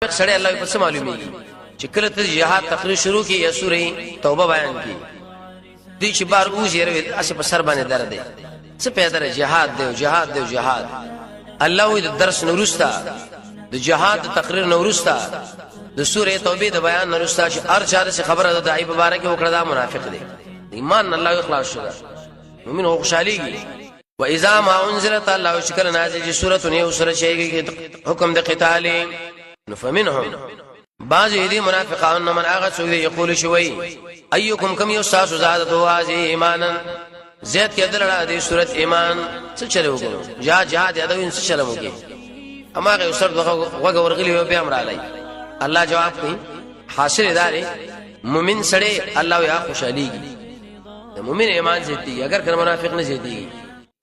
منافق سړی الله په څه معلومیږي چې کله ته جهاد تقریر شروع کی یا سوره توبه بیان کی دي چې بار اوځي اسه په سر باندې درد دی څه پیدا دی جهاد دی جهاد الله وی د درس نورستا د جهاد تقریر نورستا د سوره توبه د بیان نورستا چې هر چاره څخه خبره د دای مبارک وکړه دا منافق دی ایمان الله اخلاص شوه مومن هو خوشاليږي و اذا ما انزلت الله شکل نازل سوره یو سوره شي حکم د قتال فمنهم بعض دې منافقان من هغه څوک یقول شوي ايكم كم يستاس زادته هذه ایمانا زید کې دلړه دې صورت ایمان څه چلو وګورو جهاد یادو څه چلو وګي اما غي سر وګ ورغلی به امر علی الله جواب کوي حاصل داري مومن سړی الله یا خوشاليږي مومن ایمان زیتی اگر کر منافق نه زیتی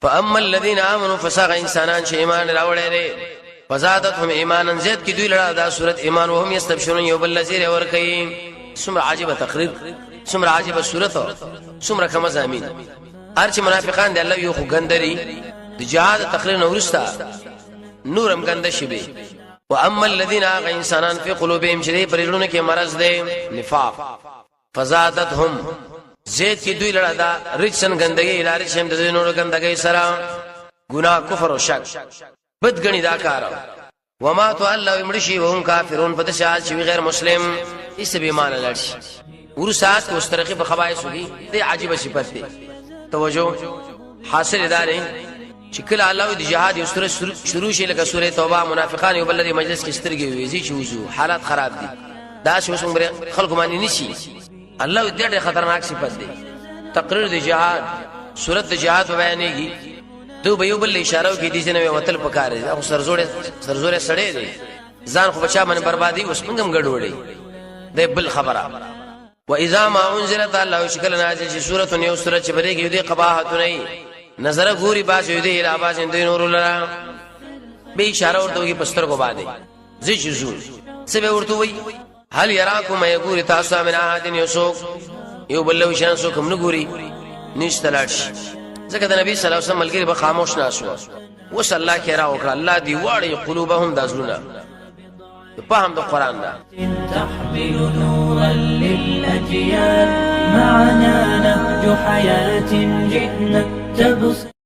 فاما الذين امنوا فساغ انسانان چې ایمان راوړل دي فزادتهم ایمانا زید کې دوی لړه دا صورت ایمان وهم یستبشرون یوبل الذین ورکی سمر عجیب تقریر سمر عجیب صورت سمر کما زمين ارچ منافقان دي الله یو خو ګندري د جهاد تقریر نورستا نورم ګند شبي واما الذين انسانان في قلوبهم شدید پرېړونه کې مرض دي نفاق فزادتهم زید کی دوی لړه دا رجسن ګندګي الهي شم د نور ګندګي سره ګناه کفر او شک بدګنی دا کار وما تو الله امرشي وهم کافرون فتشاد شي غیر مسلم اس به ایمان لرشي ورسات کو استرقي په خبائث دي دي عجيبه صفت دي توجه حاصل داري چې کله الله د جهاد یو سوره شروع شي لکه سوره توبه منافقان یو بل د مجلس کې سترګي ويزي چوزو حالات خراب دي دا شو څنګه خلق باندې نشي الله دې خطرناک صفت دي تقریر د جهاد سوره د جهاد بیانېږي دو به یو بل اشاره کوي دي چې نو وتل پکاره او سرزوره سړې دي ځان خو بچا باندې بربادي اوس منګم ګډوړي د بل خبره و اذا ما انزلت الله شکل نازل شي سوره یو سوره چې بده کې دي قباحت نه نظر غوري باز دي الى باز د نور لرا به اشاره ورته کې پستر کو باندې زی جزول سبه ورته وي هل يراكم يغور تاسو من احد يسوق یو بل لو شان سو کوم نه ګوري نشتلاش ځکه د نبی صلی الله علیه وسلم ملګری به خاموش ناسو وس الله خیره وکړه الله دی واړی قلوبهم دازلنا په هم د قران دا تحمل نورا للاجيال معنا نهج حياه جئنا تبص